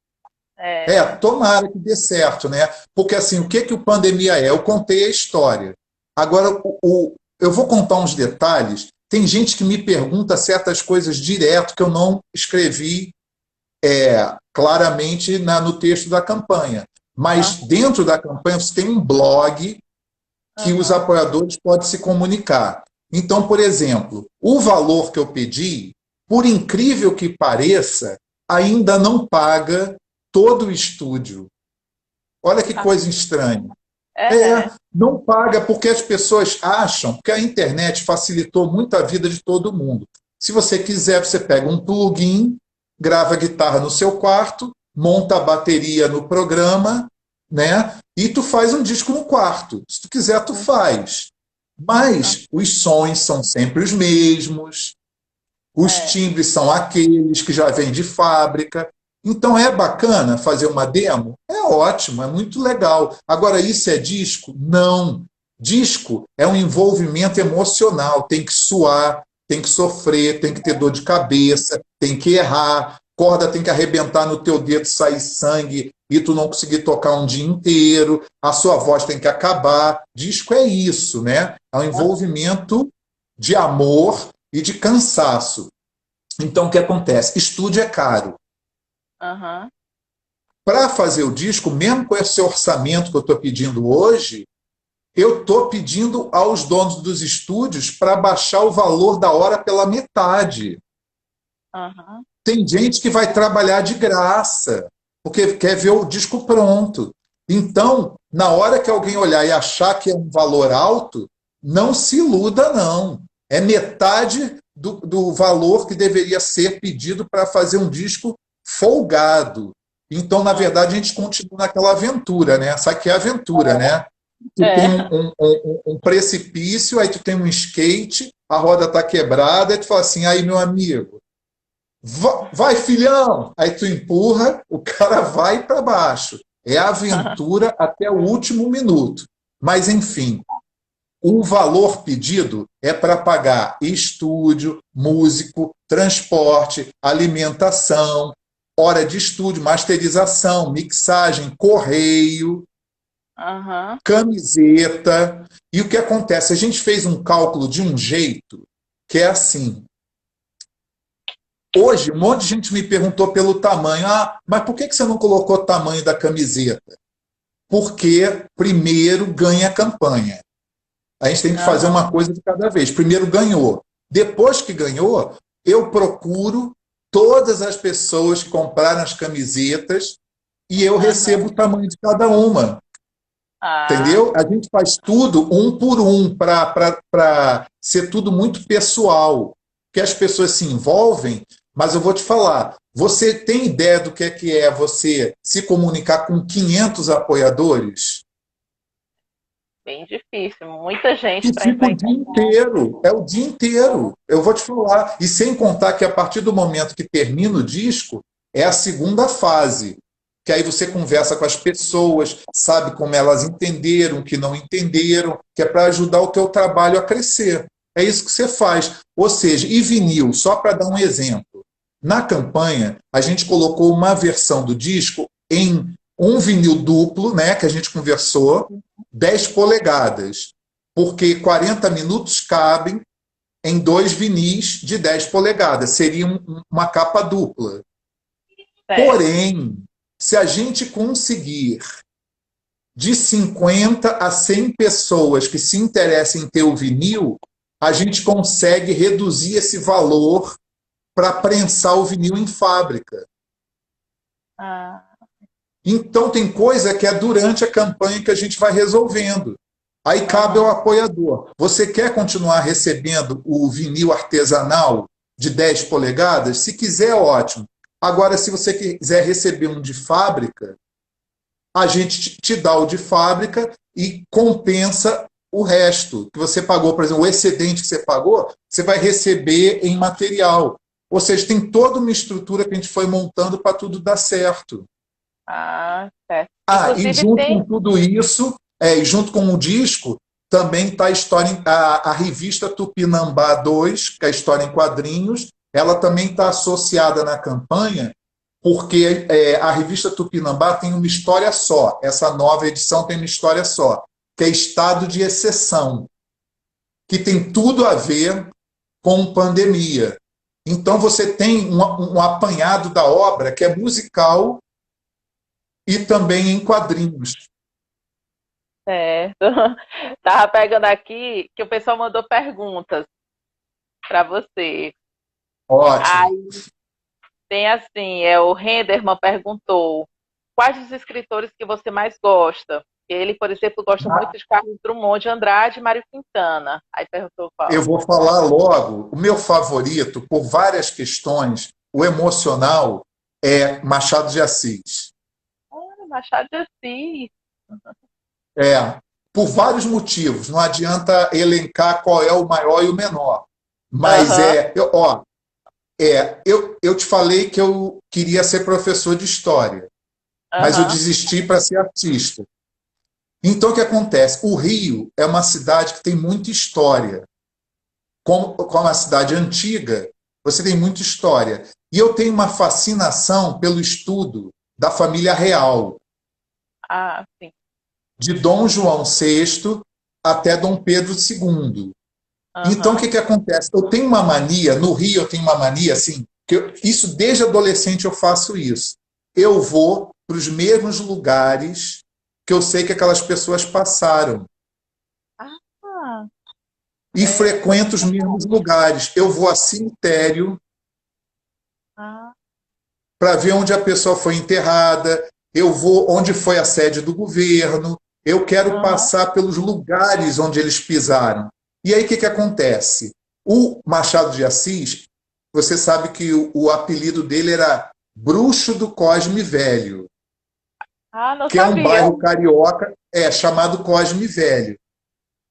É, Tomara que dê certo, né? Porque assim, o que o Pandemia é? Eu contei a história. Agora, eu vou contar uns detalhes. Tem gente que me pergunta certas coisas direto que eu não escrevi claramente no texto da campanha. Mas aham, dentro da campanha você tem um blog que os aham, apoiadores podem se comunicar. Então, por exemplo, o valor que eu pedi, por incrível que pareça, ainda não paga todo o estúdio. Olha que ah, coisa estranha. é, Não paga porque as pessoas acham que a internet facilitou muito a vida de todo mundo. Se você quiser, você pega um plugin, grava a guitarra no seu quarto, monta a bateria no programa, né? E tu faz um disco no quarto. Se tu quiser, tu faz. Mas os sons são sempre os mesmos, os é, timbres são aqueles que já vêm de fábrica. Então é bacana fazer uma demo? É ótimo, é muito legal. Agora, isso é disco? Não. Disco é um envolvimento emocional, tem que suar, tem que sofrer, tem que ter dor de cabeça, tem que errar, corda tem que arrebentar no teu dedo, sair sangue e tu não conseguir tocar um dia inteiro, a sua voz tem que acabar. Disco é isso, né? É um envolvimento de amor e de cansaço. Então, o que acontece? Estúdio é caro. aham, Para fazer o disco, mesmo com esse orçamento que eu estou pedindo hoje, eu estou pedindo aos donos dos estúdios para baixar o valor da hora pela metade. aham, Tem gente que vai trabalhar de graça, porque quer ver o disco pronto. Então, na hora que alguém olhar e achar que é um valor alto, não se iluda, não. É metade do valor que deveria ser pedido para fazer um disco folgado. Então, na aham. verdade, a gente continua naquela aventura, né? Sabe que é aventura, né? Tu tem É, um precipício, aí tu tem um skate, a roda está quebrada, aí tu fala assim, aí, meu amigo, vai, filhão! Aí tu empurra, o cara vai para baixo. É aventura até o último minuto. Mas, enfim, o valor pedido é para pagar estúdio, músico, transporte, alimentação, hora de estúdio, masterização, mixagem, correio, aham, camiseta. E o que acontece? A gente fez um cálculo de um jeito que é assim. Hoje, um monte de gente me perguntou pelo tamanho. Ah, mas por que você não colocou o tamanho da camiseta? Porque primeiro ganha a campanha. A gente tem que fazer aham, uma coisa de cada vez. Primeiro ganhou. Depois que ganhou, eu procuro todas as pessoas que compraram as camisetas e eu aham. recebo o tamanho de cada uma. Ah, Entendeu? A gente faz tudo um por um para ser tudo muito pessoal. Que as pessoas se envolvem, mas eu vou te falar, você tem ideia do que é você se comunicar com 500 apoiadores? bem difícil. Muita gente E para fica entrar o em dia contato. inteiro, é o dia inteiro. Eu vou te falar. E sem contar que a partir do momento que termina o disco, é a segunda fase. Que aí você conversa com as pessoas, sabe como elas entenderam, o que não entenderam, que é para ajudar o teu trabalho a crescer. É isso que você faz. Ou seja, e vinil, só para dar um exemplo. Na campanha, a gente colocou uma versão do disco em um vinil duplo, né, que a gente conversou, 10 polegadas, porque 40 minutos cabem em dois vinis de 10 polegadas. Seria uma capa dupla. Certo. Porém, se a gente conseguir de 50 a 100 pessoas que se interessem em ter o vinil, a gente consegue reduzir esse valor para prensar o vinil em fábrica. Ah, Então, tem coisa que é durante a campanha que a gente vai resolvendo. Aí cabe ao apoiador. Você quer continuar recebendo o vinil artesanal de 10 polegadas? Se quiser, ótimo. Agora, se você quiser receber um de fábrica, a gente te dá o de fábrica e compensa o resto que você pagou. Por exemplo, o excedente que você pagou, você vai receber em material. Ou seja, tem toda uma estrutura que a gente foi montando para tudo dar certo. certo. E Inclusive junto com tem. tudo isso, e junto com o disco, também está a história, a revista Tupinambá 2, que é a história em quadrinhos, ela também está associada na campanha, porque a revista Tupinambá tem uma história só, essa nova edição tem uma história só, que é Estado de Exceção, que tem tudo a ver com pandemia. Então você tem um apanhado da obra que é musical e também em quadrinhos. Certo. Tava pegando aqui que o pessoal mandou perguntas para você. Ótimo. Aí tem assim, o Renderman perguntou quais os escritores que você mais gosta? Ele, por exemplo, gosta muito de Carlos Drummond de Andrade e Mário Quintana. Aí perguntou qual. Eu vou falar logo. O meu favorito, por várias questões, o emocional, é Machado de Assis. Machado de Assis. Por vários motivos. Não adianta elencar qual é o maior e o menor. Mas eu te falei que eu queria ser professor de história, mas eu desisti para ser artista. Então, o que acontece? O Rio é uma cidade que tem muita história. Como uma cidade antiga, você tem muita história. E eu tenho uma fascinação pelo estudo da família real. Sim. De Dom João VI até Dom Pedro II. Então, o que acontece? Eu tenho uma mania, no Rio eu tenho uma mania, assim, isso desde adolescente eu faço isso. Eu vou para os mesmos lugares que eu sei que aquelas pessoas passaram. E frequento os mesmos lugares. Eu vou a cemitério para ver onde a pessoa foi enterrada, eu vou onde foi a sede do governo, eu quero passar pelos lugares onde eles pisaram. E aí o que acontece? O Machado de Assis, você sabe que o apelido dele era Bruxo do Cosme Velho, que é um bairro carioca chamado Cosme Velho.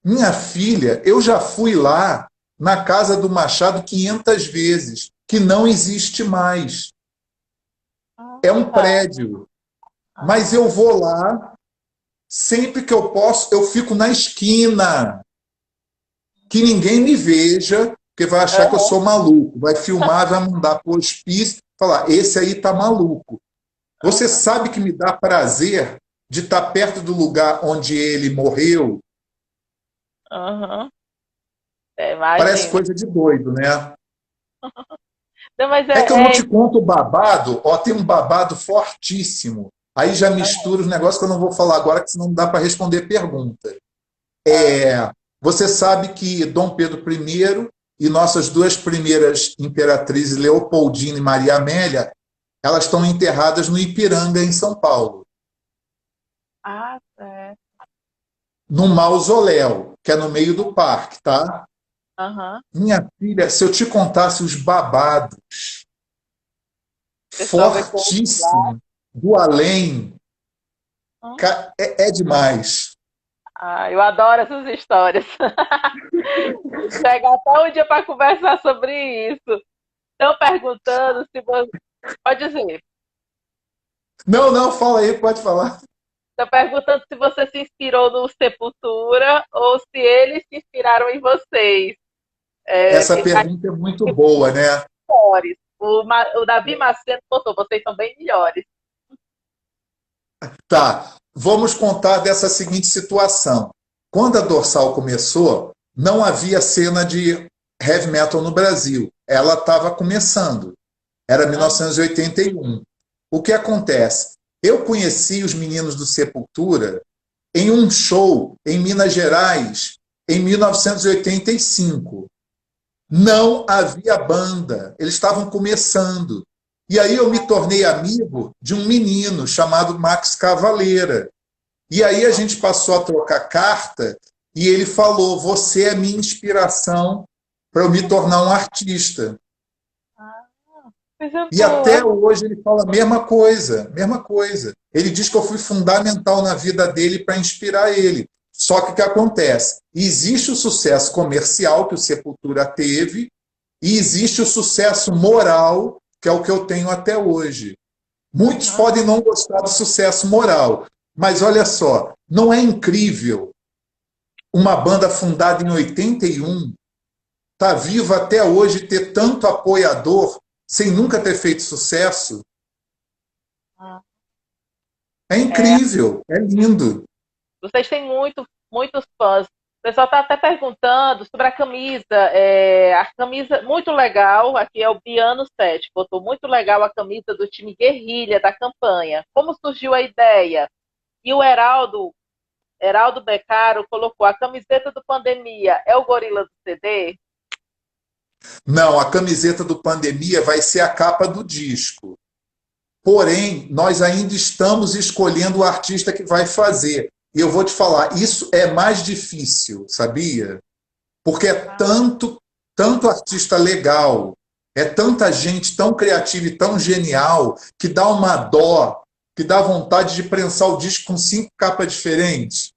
Minha filha, eu já fui lá na casa do Machado 500 vezes, que não existe mais. É um prédio. Mas eu vou lá, sempre que eu posso, eu fico na esquina. Que ninguém me veja, porque vai achar que eu sou maluco. Vai filmar, vai mandar para o hospício, falar, esse aí tá maluco. Você sabe que me dá prazer de estar perto do lugar onde ele morreu? Parece coisa de doido, né? Não, mas que eu não te conto o babado, tem um babado fortíssimo. Aí já mistura os negócios que eu não vou falar agora, que senão não dá para responder pergunta. Você sabe que Dom Pedro I e nossas duas primeiras imperatrizes, Leopoldina e Maria Amélia, elas estão enterradas no Ipiranga, em São Paulo. Num mausoléu, que é no meio do parque, tá? Minha filha, se eu te contasse os babados fortíssimos do além, é demais. Ah, eu adoro essas histórias. Chega até um dia para conversar sobre isso. Estão perguntando se você. Pode dizer. Não, não, fala aí, pode falar. Estão perguntando se você se inspirou no Sepultura ou se eles se inspiraram em vocês. Essa pergunta é muito boa, né? Melhores. O Davi Macedo botou, vocês são bem melhores. Tá, vamos contar dessa seguinte situação. Quando a Dorsal começou, não havia cena de heavy metal no Brasil. Ela estava começando. Era 1981. O que acontece? Eu conheci os meninos do Sepultura em um show em Minas Gerais em 1985. Não havia banda, eles estavam começando. E aí eu me tornei amigo de um menino chamado Max Cavaleira. E aí a gente passou a trocar carta e ele falou: você é minha inspiração para eu me tornar um artista. E até hoje ele fala a mesma coisa, mesma coisa. Ele diz que eu fui fundamental na vida dele para inspirar ele. Só que o que acontece? Existe o sucesso comercial que o Sepultura teve e existe o sucesso moral, que é o que eu tenho até hoje. Muitos podem não gostar do sucesso moral, mas olha só, não é incrível uma banda fundada em 81 estar viva até hoje, ter tanto apoiador sem nunca ter feito sucesso? É incrível, é lindo. Vocês têm muitos fãs. O pessoal está até perguntando sobre a camisa. A camisa, muito legal. Aqui é o Biano 7. Botou muito legal a camisa do time Guerrilha da campanha. Como surgiu a ideia? E o Heraldo Becaro colocou a camiseta do Pandemia. É o Gorila do CD? Não, a camiseta do Pandemia vai ser a capa do disco. Porém, nós ainda estamos escolhendo o artista que vai fazer. E eu vou te falar, isso é mais difícil, sabia? Porque é tanto artista legal, é tanta gente tão criativa e tão genial, que dá uma dó, que dá vontade de prensar o disco com 5 capas diferentes.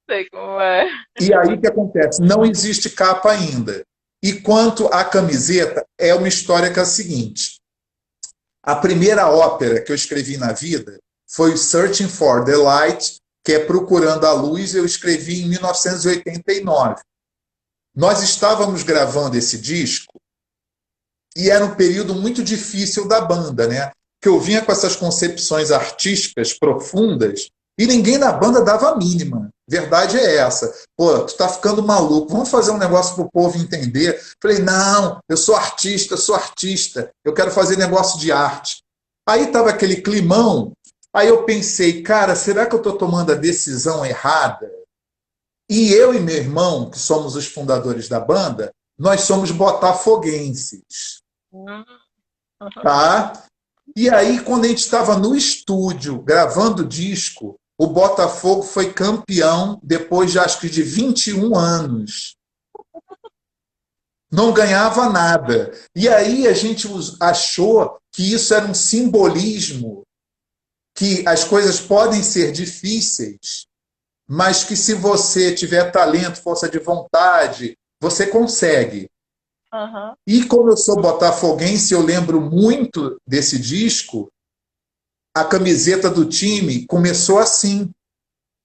Sei como é. E aí o que acontece? Não existe capa ainda. E quanto à camiseta, é uma história que é a seguinte. A primeira ópera que eu escrevi na vida foi Searching for the Light, que é Procurando a Luz, eu escrevi em 1989. Nós estávamos gravando esse disco e era um período muito difícil da banda, né? Que eu vinha com essas concepções artísticas profundas e ninguém na banda dava a mínima. Verdade é essa. Pô, tu tá ficando maluco, vamos fazer um negócio pro povo entender. Falei, não, eu sou artista, eu quero fazer negócio de arte. Aí tava aquele climão, aí eu pensei, cara, será que eu tô tomando a decisão errada? E eu e meu irmão, que somos os fundadores da banda, nós somos botafoguenses. Tá? E aí, quando a gente estava no estúdio, gravando o disco, o Botafogo foi campeão depois de, acho que, de 21 anos. Não ganhava nada. E aí a gente achou que isso era um simbolismo, que as coisas podem ser difíceis, mas que se você tiver talento, força de vontade, você consegue. E como eu sou botafoguense, eu lembro muito desse disco. A camiseta do time começou assim,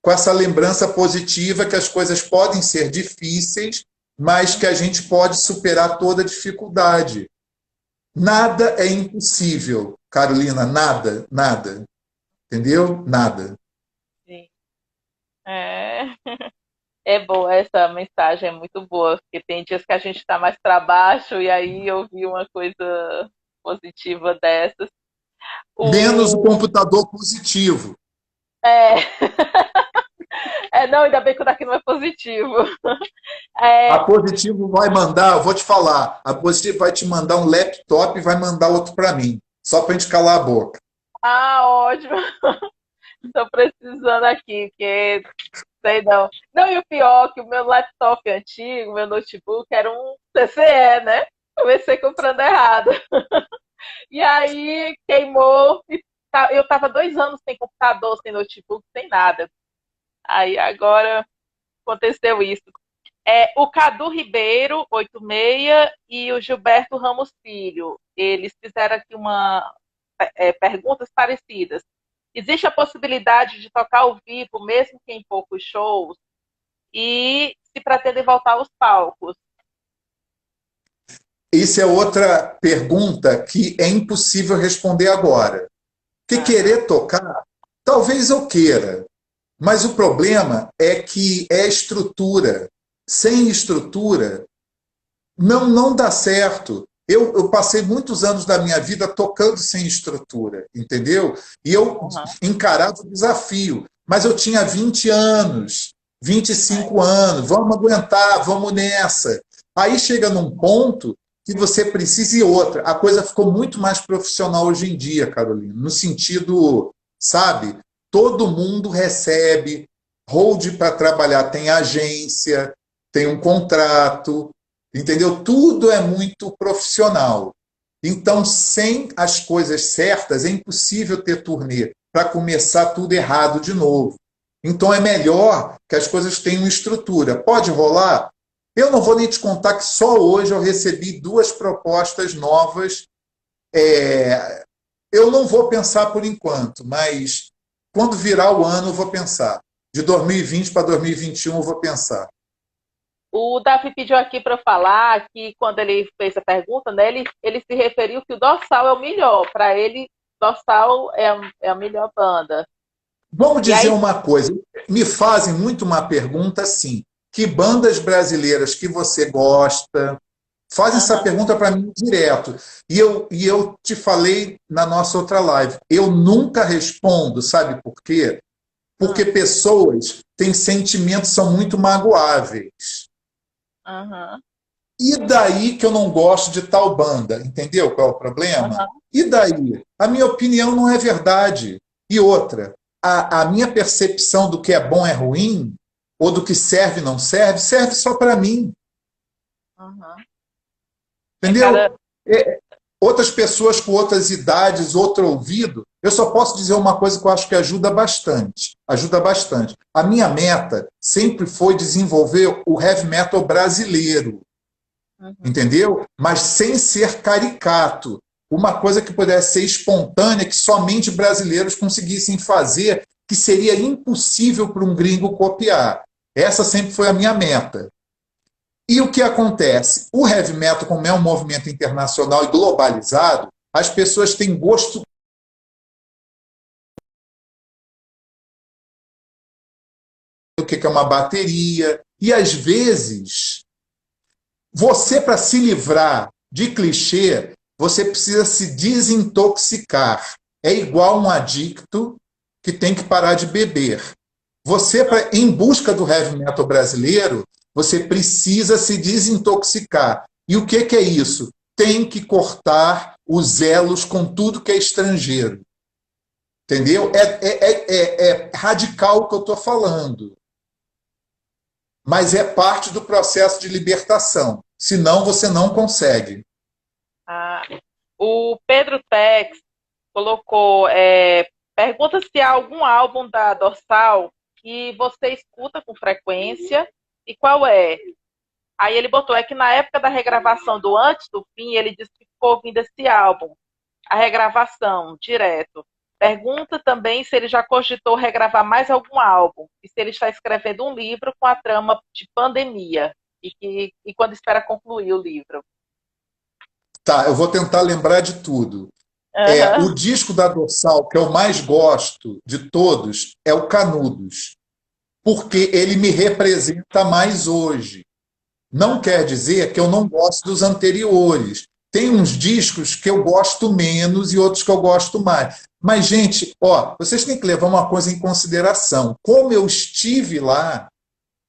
com essa lembrança positiva que as coisas podem ser difíceis, mas que a gente pode superar toda dificuldade. Nada é impossível, Carolina, nada, nada. Entendeu? Nada. Sim. É boa, essa mensagem é muito boa, porque tem dias que a gente está mais para baixo e aí eu vi uma coisa positiva dessas. Menos o computador positivo. Não, ainda bem que o daqui não é positivo. A positivo vai mandar, eu vou te falar, a positivo vai te mandar um laptop e vai mandar outro para mim, só para a gente calar a boca. Ah, ótimo. Estou precisando aqui, porque sei não. Não, e o pior que o meu laptop antigo, meu notebook, era um CCE, né? Comecei comprando errado. E aí queimou. Eu estava 2 anos sem computador, sem notebook, sem nada. Aí agora aconteceu isso. O Cadu Ribeiro, 86, e o Gilberto Ramos Filho. Eles fizeram aqui perguntas parecidas. Existe a possibilidade de tocar ao vivo, mesmo que em poucos shows? E se pretendem voltar aos palcos? Isso é outra pergunta que é impossível responder agora. Porque querer tocar, talvez eu queira, mas o problema é que é estrutura. Sem estrutura, não dá certo. Eu passei muitos anos da minha vida tocando sem estrutura, entendeu? E eu encarava o desafio. Mas eu tinha 20 anos, 25 anos, vamos aguentar, vamos nessa. Aí chega num ponto que você precisa e outra. A coisa ficou muito mais profissional hoje em dia, Carolina, no sentido, sabe, todo mundo recebe, hold para trabalhar, tem agência, tem um contrato, entendeu? Tudo é muito profissional. Então, sem as coisas certas, é impossível ter turnê para começar tudo errado de novo. Então, é melhor que as coisas tenham estrutura. Pode rolar? Eu não vou nem te contar que só hoje eu recebi 2 propostas novas. Eu não vou pensar por enquanto, mas quando virar o ano eu vou pensar. De 2020 para 2021 eu vou pensar. O Davi pediu aqui para falar que quando ele fez a pergunta, né, ele se referiu que o Dorsal é o melhor. Para ele, Dorsal é a melhor banda. Vamos dizer uma coisa. Me fazem muito uma pergunta assim. Que bandas brasileiras que você gosta? Faz essa pergunta para mim direto. E eu te falei na nossa outra live. Eu nunca respondo, sabe por quê? Porque pessoas têm sentimentos, são muito magoáveis. E daí que eu não gosto de tal banda? Entendeu qual é o problema? E daí? A minha opinião não é verdade. E outra, a minha percepção do que é bom é ruim, ou do que serve não serve, serve só para mim. Entendeu? Outras pessoas com outras idades, outro ouvido, eu só posso dizer uma coisa que eu acho que ajuda bastante. Ajuda bastante. A minha meta sempre foi desenvolver o heavy metal brasileiro. Entendeu? Mas sem ser caricato. Uma coisa que pudesse ser espontânea, que somente brasileiros conseguissem fazer, que seria impossível para um gringo copiar. Essa sempre foi a minha meta. E o que acontece? O heavy metal, como é um movimento internacional e globalizado, as pessoas têm gosto do que é uma bateria. E, às vezes, você, para se livrar de clichê, você precisa se desintoxicar. É igual um adicto que tem que parar de beber. Você, em busca do heavy metal brasileiro, você precisa se desintoxicar. E o que é isso? Tem que cortar os elos com tudo que é estrangeiro. Entendeu? É radical o que eu estou falando. Mas é parte do processo de libertação. Senão, você não consegue. O Pedro Tex colocou... pergunta se há algum álbum da Dorsal que você escuta com frequência e qual é? Aí ele botou, que na época da regravação do Antes do Fim, ele disse que ficou ouvindo esse álbum, a regravação, direto. Pergunta também se ele já cogitou regravar mais algum álbum e se ele está escrevendo um livro com a trama de pandemia e quando espera concluir o livro. Tá, eu vou tentar lembrar de tudo. O disco da Dorsal, que eu mais gosto de todos, é o Canudos, porque ele me representa mais hoje. Não quer dizer que eu não gosto dos anteriores. Tem uns discos que eu gosto menos e outros que eu gosto mais. Mas, gente, vocês têm que levar uma coisa em consideração. Como eu estive lá,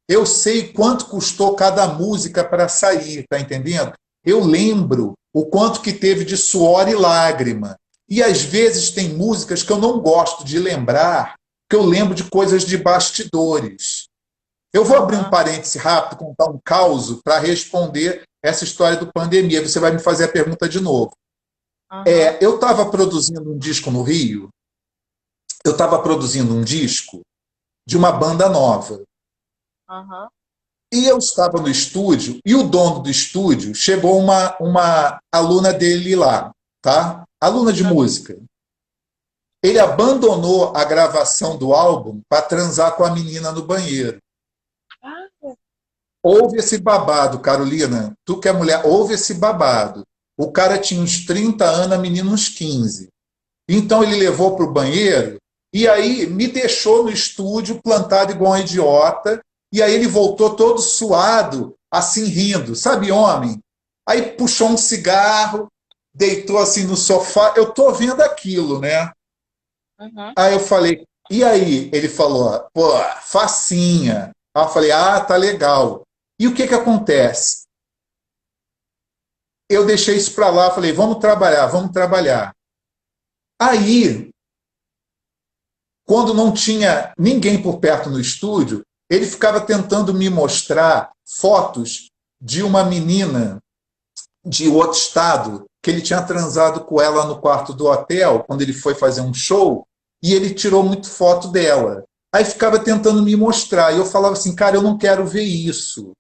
eu sei quanto custou cada música para sair, tá entendendo? Eu lembro o quanto que teve de suor e lágrima. E, às vezes, tem músicas que eu não gosto de lembrar, que eu lembro de coisas de bastidores. Eu vou abrir um parêntese rápido, contar um caos para responder essa história do pandemia. Você vai me fazer a pergunta de novo. Eu estava produzindo um disco no Rio. Eu estava produzindo um disco de uma banda nova. Aham. E eu estava no estúdio, e o dono do estúdio, chegou uma aluna dele lá, tá? Aluna de música. Ele abandonou a gravação do álbum para transar com a menina no banheiro. Houve esse babado, Carolina. Tu que é mulher, houve esse babado. O cara tinha uns 30 anos, a menina uns 15. Então ele levou para o banheiro e aí me deixou no estúdio plantado igual um idiota. E aí ele voltou todo suado, assim rindo. Sabe, homem? Aí puxou um cigarro, deitou assim no sofá. Eu tô vendo aquilo, né? Uhum. Aí eu falei, e aí? Ele falou, pô, facinha. Aí eu falei, ah, tá legal. E o que que acontece? Eu deixei isso para lá, falei, vamos trabalhar, vamos trabalhar. Aí, quando não tinha ninguém por perto no estúdio, ele ficava tentando me mostrar fotos de uma menina de outro estado, que ele tinha transado com ela no quarto do hotel, quando ele foi fazer um show, e ele tirou muito foto dela. Aí ficava tentando me mostrar, e eu falava assim, cara, eu não quero ver isso.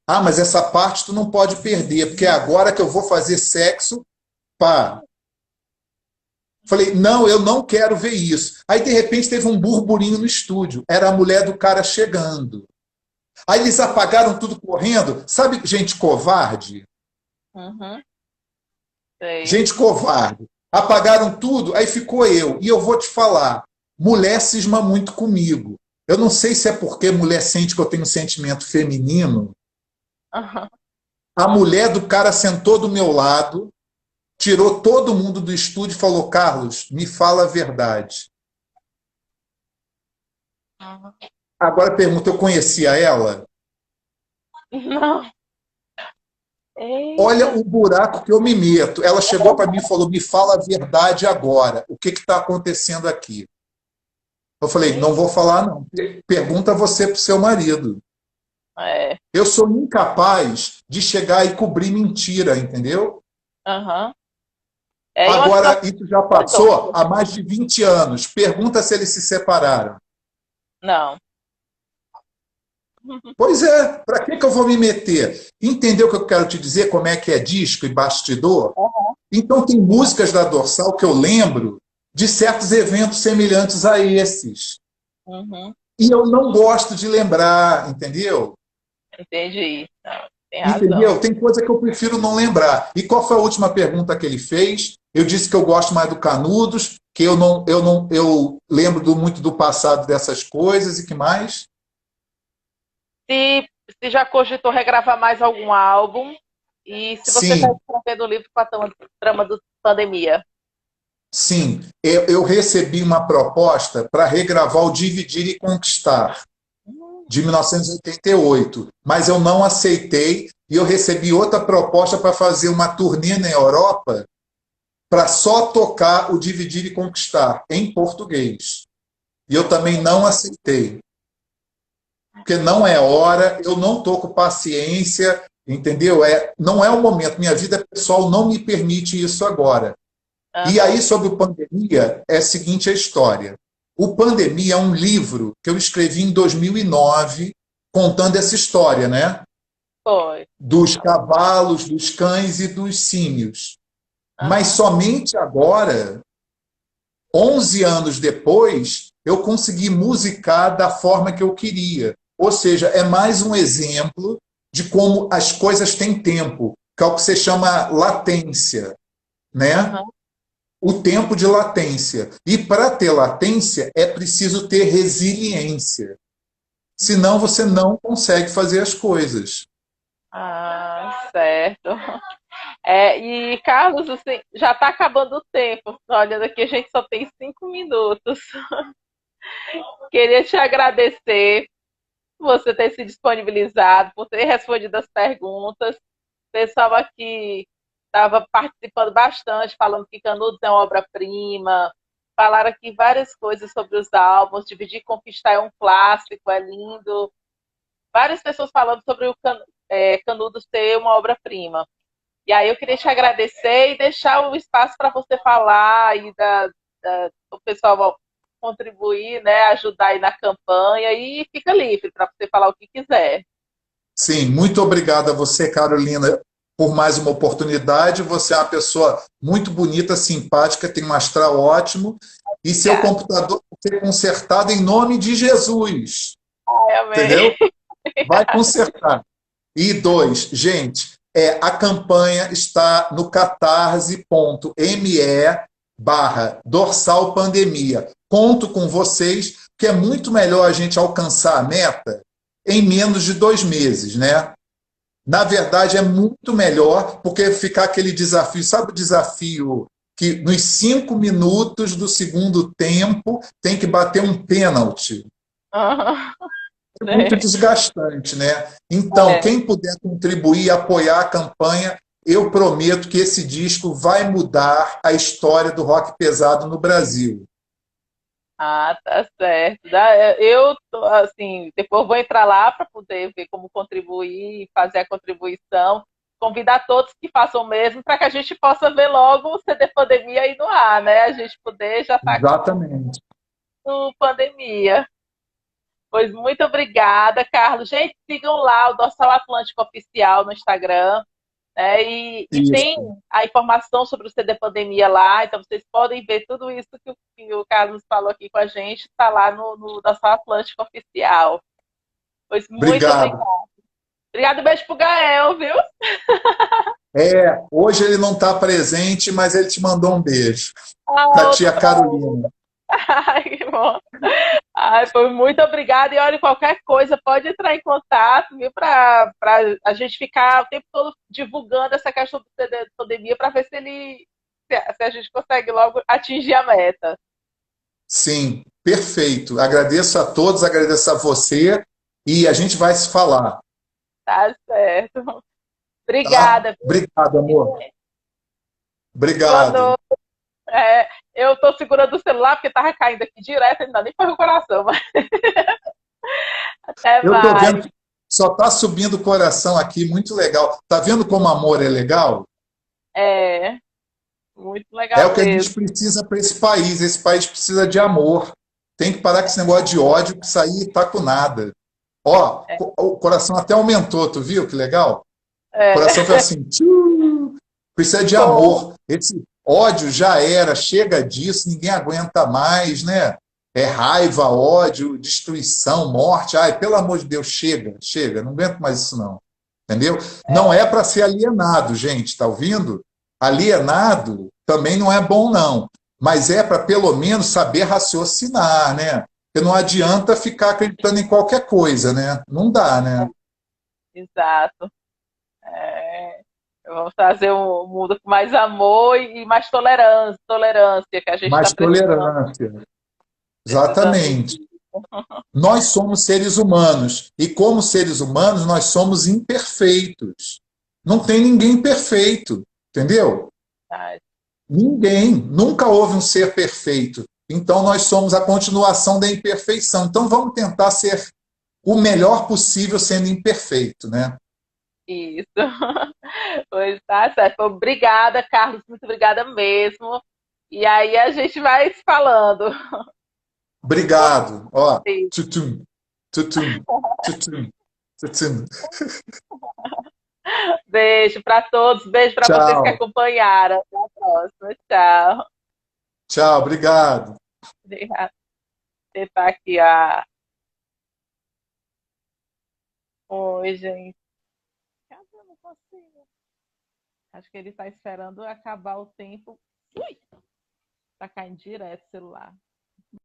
Ah, mas essa parte tu não pode perder, porque é agora que eu vou fazer sexo, pá. Falei, não, eu não quero ver isso. Aí, de repente, teve um burburinho no estúdio. Era a mulher do cara chegando. Aí eles apagaram tudo correndo. Sabe, gente covarde? Uhum. Sei. Gente covarde. Apagaram tudo, aí ficou eu. E eu vou te falar, mulher cisma muito comigo. Eu não sei se é porque mulher sente que eu tenho um sentimento feminino. Aham. A mulher do cara sentou do meu lado, tirou todo mundo do estúdio e falou, Carlos, me fala a verdade. Uhum. Agora pergunta, eu conhecia ela? Não. Olha Eita. o buraco que eu me meto. Ela chegou para mim e falou, me fala a verdade agora. O que está acontecendo aqui? Eu falei, não vou falar não. Pergunta você para o seu marido. É. Eu sou incapaz de chegar e cobrir mentira, entendeu? Aham. É, e uma Agora, situação. isso já passou há mais de 20 anos. Pergunta se eles se separaram. Não. Pois é, para que que eu vou me meter? Entendeu o que eu quero te dizer? Como é que é disco e bastidor? Então, tem músicas da Dorsal que eu lembro de certos eventos semelhantes a esses. Uhum. E eu não gosto de lembrar, entendeu? Entendi. Não, tem razão. Entendeu? Tem coisa que eu prefiro não lembrar. E qual foi a última pergunta que ele fez? Eu disse que eu gosto mais do Canudos, que eu lembro muito do passado dessas coisas e que mais? Se, se já cogitou regravar mais algum álbum e se você está Sim, escrevendo o livro para a trama da pandemia. sim. Eu recebi uma proposta para regravar o Dividir e Conquistar, de 1988, mas eu não aceitei e eu recebi outra proposta para fazer uma turnê na Europa para só tocar o Dividir e Conquistar em português. E eu também não aceitei, porque não é hora, eu não estou com paciência, entendeu? Não é o momento, minha vida pessoal não me permite isso agora. E Aham. aí, sobre o Pandemia, é a seguinte a história. O Pandemia é um livro que eu escrevi em 2009, contando essa história, né? Foi. Dos cavalos, dos cães e dos símios. Mas Aham. somente agora, 11 anos depois, eu consegui musicar da forma que eu queria. Ou seja, é mais um exemplo de como as coisas têm tempo, que é o que você chama latência, né? Aham. O tempo de latência. E para ter latência é preciso ter resiliência. Senão você não consegue fazer as coisas. Ah, certo. É, e Carlos, assim, já está acabando o tempo. Olha, daqui a gente só tem 5 minutos. Queria te agradecer por você ter se disponibilizado, por ter respondido as perguntas. O pessoal aqui estava participando bastante, falando que Canudos é uma obra-prima. Falaram aqui várias coisas sobre os álbuns. Dividir e Conquistar é um clássico, é lindo. Várias pessoas falando sobre o Canudos ser uma obra-prima. E aí eu queria te agradecer e deixar o espaço para você falar e o pessoal contribuir, né, ajudar aí na campanha e fica livre para você falar o que quiser. Sim, muito obrigado a você, Carolina, por mais uma oportunidade. Você é uma pessoa muito bonita, simpática, tem um astral ótimo. E seu Obrigada. computador vai ser consertado em nome de Jesus. Ai, amém. Entendeu? Vai consertar. E dois, gente, a campanha está no catarse.me/dorsal pandemia. Conto com vocês, que é muito melhor a gente alcançar a meta em menos de 2 meses, né? Na verdade, é muito melhor, porque ficar aquele desafio, sabe o desafio que nos 5 minutos do segundo tempo tem que bater um pênalti? Aham, É muito sei. desgastante, né? Então, É. quem puder contribuir e apoiar a campanha, eu prometo que esse disco vai mudar a história do rock pesado no Brasil. Ah, tá certo. Eu, assim, depois vou entrar lá para poder ver como contribuir, fazer a contribuição. Convidar todos que façam o mesmo para que a gente possa ver logo o CD Pandemia aí no ar, né? A gente poder já estar Exatamente. com pandemia. Pois muito obrigada, Carlos. Gente, sigam lá o Dorsal Atlântico Oficial no Instagram. Né? E tem Isso. a informação sobre o CD Pandemia lá, então vocês podem ver tudo isso que o Carlos falou aqui com a gente, está lá no Dorsal Atlântico Oficial. Pois muito obrigada. Obrigado. Obrigado, beijo pro Gael, viu? Hoje ele não está presente, mas ele te mandou um beijo. Da Ah, tia Carolina. ai, que bom. Ai, foi muito obrigada. E olha, qualquer coisa, pode entrar em contato, viu? Para a gente ficar o tempo todo divulgando essa questão do CD de pandemia para ver se a gente consegue logo atingir a meta. Sim, perfeito. Agradeço a todos, agradeço a você e a gente vai se falar, Tá certo. tá? Obrigada. Obrigado, amor. Boa Obrigado. noite. Eu estou segurando o celular porque estava caindo aqui direto, ainda nem foi o coração, mas até Eu tô vendo mais. que só tá subindo o coração aqui, muito legal. Tá vendo como amor é legal? É, muito É legal o que a mesmo. gente precisa para esse país. Esse país precisa de amor. Tem que parar com esse negócio de ódio, que isso aí tá com nada. Ó, o coração até aumentou, tu viu que legal? O É, coração foi assim, tchiu, precisa de bom, amor. Esse ódio já era, chega disso, ninguém aguenta mais, né? É raiva, ódio, destruição, morte. Ai, pelo amor de Deus, chega, chega, não aguento mais isso não. Entendeu? Não é para ser alienado, gente, tá ouvindo? Alienado também não é bom, não. Mas é para pelo menos saber raciocinar, né? Porque não adianta ficar acreditando em qualquer coisa, né? Não dá, né? exato. É, vamos fazer um mundo com mais amor e mais tolerância que a gente está Mais precisando, tolerância. precisando. Exatamente. Nós somos seres humanos e, como seres humanos, nós somos imperfeitos. Não tem ninguém perfeito, entendeu? Ai, Ninguém. Nunca houve um ser perfeito. Então, nós somos a continuação da imperfeição. Então, vamos tentar ser o melhor possível sendo imperfeito, né? isso. Pois tá certo. Obrigada, Carlos. Muito obrigada mesmo. E aí a gente vai se falando. Obrigado. Ó, tutum, tutum, tutum, tutum. Beijo para todos. Beijo para vocês que Tchau, acompanharam. Até a próxima. Tchau. tchau, obrigado. Obrigada. Você tá aqui a. Oi, gente. Cadê? Eu não consigo. Acho que ele está esperando acabar o tempo. Ui! Tá caindo direto o celular.